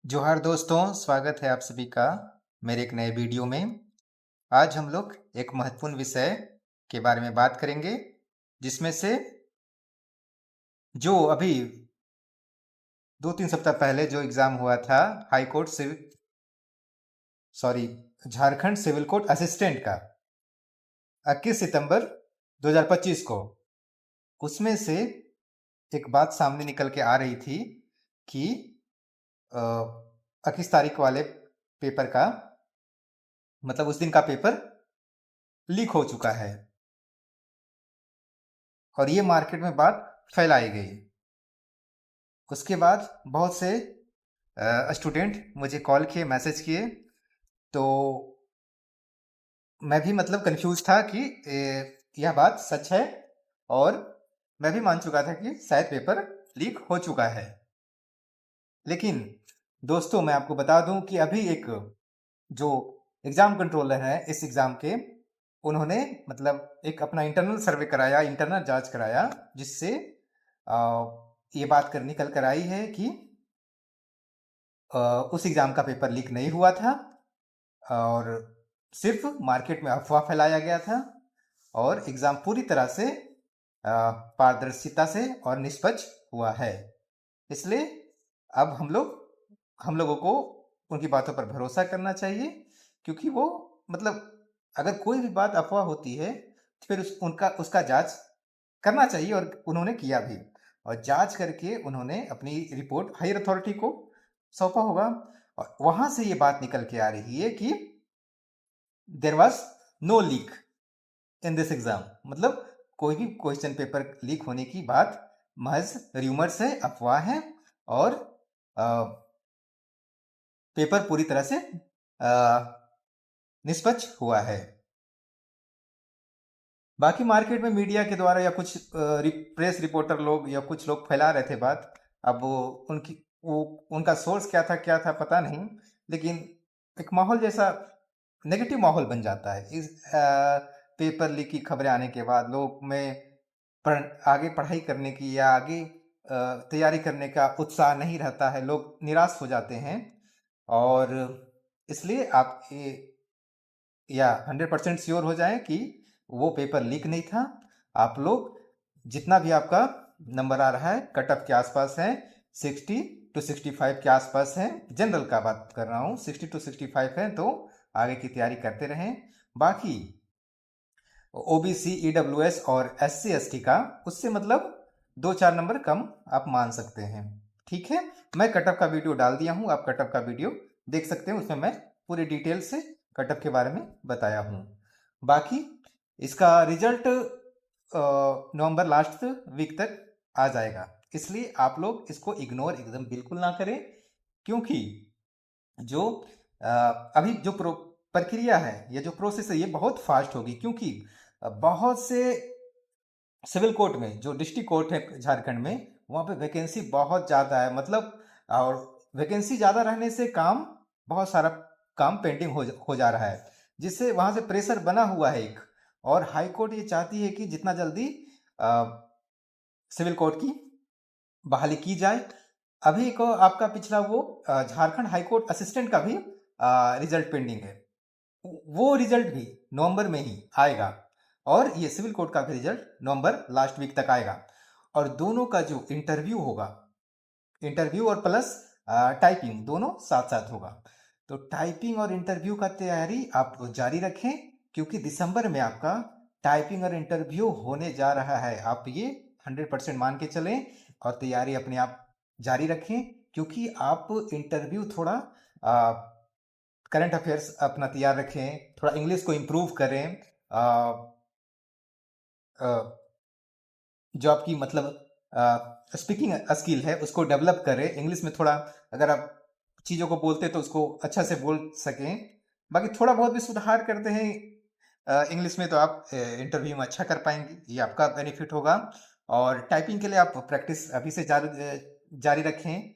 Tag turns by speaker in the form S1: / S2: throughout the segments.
S1: जोहार दोस्तों, स्वागत है आप सभी का मेरे एक नए वीडियो में। आज हम लोग एक महत्वपूर्ण विषय के बारे में बात करेंगे, जिसमें से जो अभी 2-3 सप्ताह पहले जो एग्ज़ाम हुआ था high court Jharkhand civil court assistant का 21 सितंबर 2025 को, उसमें से एक बात सामने निकल के आ रही थी कि 21 तारीख वाले पेपर का मतलब उस दिन का पेपर लीक हो चुका है और ये मार्केट में बात फैलाई गई। उसके बाद बहुत से स्टूडेंट मुझे कॉल किए, मैसेज किए, तो मैं भी मतलब कंफ्यूज था कि यह बात सच है और मैं भी मान चुका था कि शायद पेपर लीक हो चुका है। लेकिन दोस्तों, मैं आपको बता दूं कि अभी एक जो एग्ज़ाम कंट्रोलर है इस एग्ज़ाम के, उन्होंने मतलब एक अपना इंटरनल सर्वे कराया, इंटरनल जांच कराया, जिससे ये बात कर निकल कर आई है कि उस एग्ज़ाम का पेपर लीक नहीं हुआ था और सिर्फ मार्केट में अफवाह फैलाया गया था और एग्ज़ाम पूरी तरह से पारदर्शिता से और निष्पक्ष हुआ है। इसलिए अब हम लोगों को उनकी बातों पर भरोसा करना चाहिए, क्योंकि वो मतलब अगर कोई भी बात अफवाह होती है तो फिर उसका जांच करना चाहिए और उन्होंने किया भी, और जांच करके उन्होंने अपनी रिपोर्ट हायर अथॉरिटी को सौंपा होगा और वहां से ये बात निकल के आ रही है कि there was no leak in this exam. मतलब कोई भी क्वेश्चन पेपर लीक होने की बात महज र्यूमर्स है, अफवाह है और पेपर पूरी तरह से निष्पक्ष हुआ है। बाकी मार्केट में मीडिया के द्वारा या कुछ प्रेस रिपोर्टर लोग या कुछ लोग फैला रहे थे बात। अब वो उनका सोर्स क्या था पता नहीं, लेकिन एक माहौल जैसा नेगेटिव माहौल बन जाता है इस पेपर लीक की खबरें आने के बाद। लोग में आगे पढ़ाई करने की या आगे तैयारी करने का उत्साह नहीं रहता है, लोग निराश हो जाते हैं। और इसलिए आप ये या 100% श्योर हो जाएं कि वो पेपर लीक नहीं था। आप लोग जितना भी आपका नंबर आ रहा है कट ऑफ के आसपास है, 60 to 65 के आसपास है, जनरल का बात कर रहा हूँ, 60 to 65 है, तो आगे की तैयारी करते रहें। बाकी ओबीसी, ईडब्ल्यूएस और एससी एसटी का उससे मतलब 2-4 नंबर कम आप मान सकते हैं। ठीक है, मैं कट ऑफ का वीडियो डाल दिया हूँ, आप कट ऑफ का वीडियो देख सकते हैं, उसमें मैं पूरी डिटेल से कट ऑफ के बारे में बताया हूँ। बाकी इसका रिजल्ट नवंबर लास्ट वीक तक आ जाएगा, इसलिए आप लोग इसको इग्नोर एकदम बिल्कुल ना करें, क्योंकि जो अभी जो प्रक्रिया है, ये जो प्रोसेस है, ये बहुत फास्ट होगी, क्योंकि बहुत से सिविल कोर्ट में, जो डिस्ट्रिक्ट कोर्ट है झारखंड में, वहाँ पे वैकेंसी बहुत ज़्यादा है। मतलब और वैकेंसी ज़्यादा रहने से बहुत सारा काम पेंडिंग हो जा रहा है, जिससे वहाँ से प्रेशर बना हुआ है एक। और हाई कोर्ट ये चाहती है कि जितना जल्दी सिविल कोर्ट की बहाली की जाए। अभी को आपका पिछला वो झारखंड हाई कोर्ट असिस्टेंट का भी रिजल्ट पेंडिंग है, वो रिजल्ट भी नवंबर में ही आएगा और ये सिविल कोर्ट का भी रिजल्ट नवंबर लास्ट वीक तक आएगा। और दोनों का जो इंटरव्यू होगा, इंटरव्यू और प्लस टाइपिंग दोनों साथ साथ होगा। तो टाइपिंग और इंटरव्यू का तैयारी आप जारी रखें, क्योंकि दिसंबर में आपका टाइपिंग और इंटरव्यू होने जा रहा है। आप ये 100% मान के चलें और तैयारी अपने आप जारी रखें, क्योंकि आप इंटरव्यू थोड़ा करंट अफेयर्स अपना तैयार रखें, थोड़ा इंग्लिश को इम्प्रूव करें। जो आपकी मतलब स्पीकिंग स्किल है उसको डेवलप करें, इंग्लिश में थोड़ा अगर आप चीज़ों को बोलते तो उसको अच्छा से बोल सकें। बाकी थोड़ा बहुत भी सुधार करते हैं इंग्लिश में, तो आप इंटरव्यू में अच्छा कर पाएंगे, ये आपका बेनिफिट होगा। और टाइपिंग के लिए आप प्रैक्टिस अभी से जारी रखें,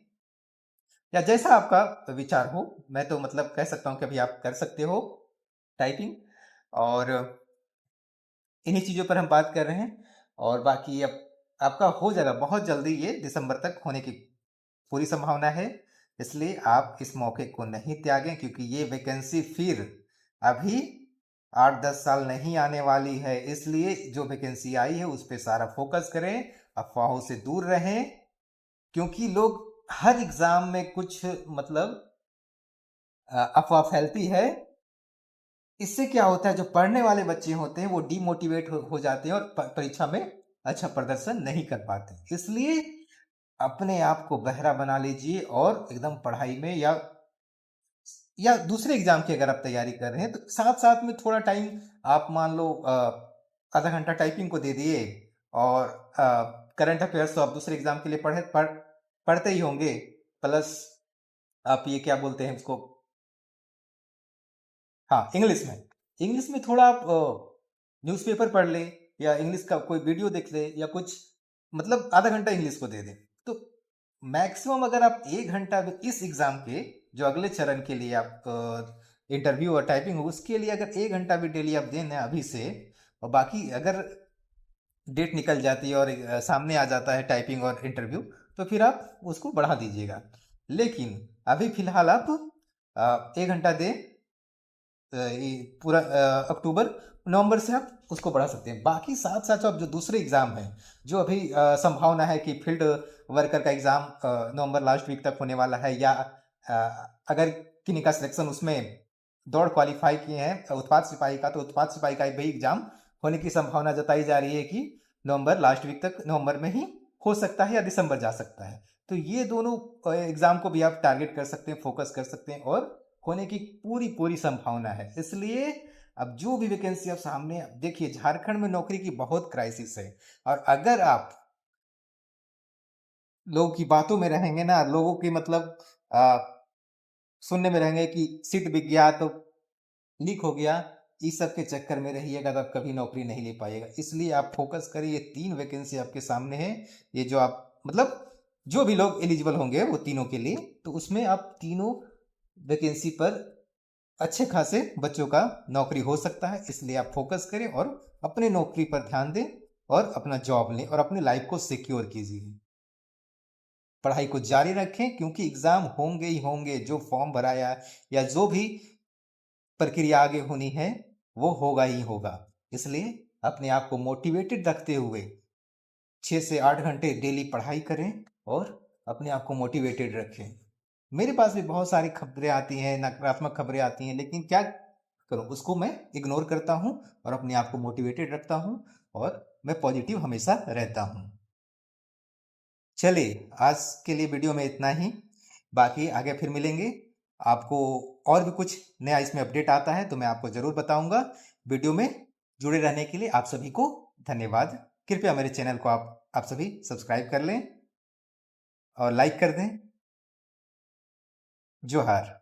S1: या जैसा आपका विचार हो। मैं तो मतलब कह सकता हूँ कि अभी आप कर सकते हो टाइपिंग, और इन्हीं चीज़ों पर हम बात कर रहे हैं। और बाकी अब आपका हो जाएगा बहुत जल्दी, ये दिसंबर तक होने की पूरी संभावना है। इसलिए आप इस मौके को नहीं त्यागें, क्योंकि ये वैकेंसी फिर अभी 8-10 साल नहीं आने वाली है। इसलिए जो वैकेंसी आई है उस पर सारा फोकस करें, अफवाहों से दूर रहें, क्योंकि लोग हर एग्जाम में कुछ मतलब अफवाह फैलती है। इससे क्या होता है, जो पढ़ने वाले बच्चे होते हैं वो डीमोटिवेट हो जाते हैं और परीक्षा में अच्छा प्रदर्शन नहीं कर पाते। इसलिए अपने आप को बहरा बना लीजिए और एकदम पढ़ाई में या दूसरे एग्जाम की अगर आप तैयारी कर रहे हैं तो साथ साथ में थोड़ा टाइम आप मान लो आधा घंटा टाइपिंग को दे दिए, और करंट अफेयर्स तो आप दूसरे एग्जाम के लिए पढ़ते ही होंगे, प्लस आप ये क्या बोलते हैं उसको, हाँ इंग्लिश में थोड़ा आप न्यूज़पेपर पढ़ ले, या इंग्लिश का कोई वीडियो देख ले, या कुछ मतलब आधा घंटा इंग्लिश को दे दें। तो मैक्सिमम अगर आप 1 घंटा इस एग्जाम के जो अगले चरण के लिए आप इंटरव्यू और टाइपिंग हो उसके लिए अगर 1 घंटा भी डेली आप दें ना अभी से, और बाकी अगर डेट निकल जाती है और सामने आ जाता है टाइपिंग और इंटरव्यू, तो फिर आप उसको बढ़ा दीजिएगा। लेकिन अभी फिलहाल आप 1 घंटा दें, पूरा अक्टूबर नवंबर से आप उसको बढ़ा सकते हैं। बाकी साथ साथ आप जो दूसरे एग्जाम हैं, जो अभी संभावना है कि फील्ड वर्कर का एग्जाम नवंबर लास्ट वीक तक होने वाला है, या अगर किन्हीं का सिलेक्शन उसमें दौड़ क्वालिफाई किए हैं उत्पाद सिपाही का, तो उत्पाद सिपाही का भी एग्जाम होने की संभावना जताई जा रही है कि नवंबर लास्ट वीक तक, नवंबर में ही हो सकता है या दिसंबर जा सकता है। तो ये दोनों एग्जाम को भी आप टारगेट कर सकते हैं, फोकस कर सकते हैं, और होने की पूरी पूरी संभावना है। इसलिए अब जो भी वैकेंसी आप सामने देखिए, झारखंड में नौकरी की बहुत क्राइसिस है, और अगर आप लोगों की बातों में रहेंगे ना, लोगों की मतलब सुनने में रहेंगे कि सीट बिक गया तो लीक हो गया, इस सब के चक्कर में रहिएगा तो आप कभी नौकरी नहीं ले पाएगा। इसलिए आप फोकस करिए, 3 वैकेंसी आपके सामने है, ये जो आप मतलब जो भी लोग एलिजिबल होंगे वो तीनों के लिए, तो उसमें आप तीनों वैकेंसी पर अच्छे खासे बच्चों का नौकरी हो सकता है। इसलिए आप फोकस करें और अपने नौकरी पर ध्यान दें और अपना जॉब लें और अपनी लाइफ को सिक्योर कीजिए। पढ़ाई को जारी रखें, क्योंकि एग्जाम होंगे ही होंगे। जो फॉर्म भराया या जो भी प्रक्रिया आगे होनी है वो होगा ही होगा। इसलिए अपने आप को मोटिवेटेड रखते हुए 6 से 8 घंटे डेली पढ़ाई करें और अपने आप को मोटिवेटेड रखें। मेरे पास भी बहुत सारी खबरें आती हैं, नकारात्मक खबरें आती हैं, लेकिन क्या करूं, उसको मैं इग्नोर करता हूं और अपने आप को मोटिवेटेड रखता हूं, और मैं पॉजिटिव हमेशा रहता हूं। चलिए, आज के लिए वीडियो में इतना ही, बाकी आगे फिर मिलेंगे। आपको और भी कुछ नया इसमें अपडेट आता है तो मैं आपको ज़रूर बताऊंगा। वीडियो में जुड़े रहने के लिए आप सभी को धन्यवाद। कृपया मेरे चैनल को आप सभी सब्सक्राइब कर लें और लाइक कर दें। जोहार।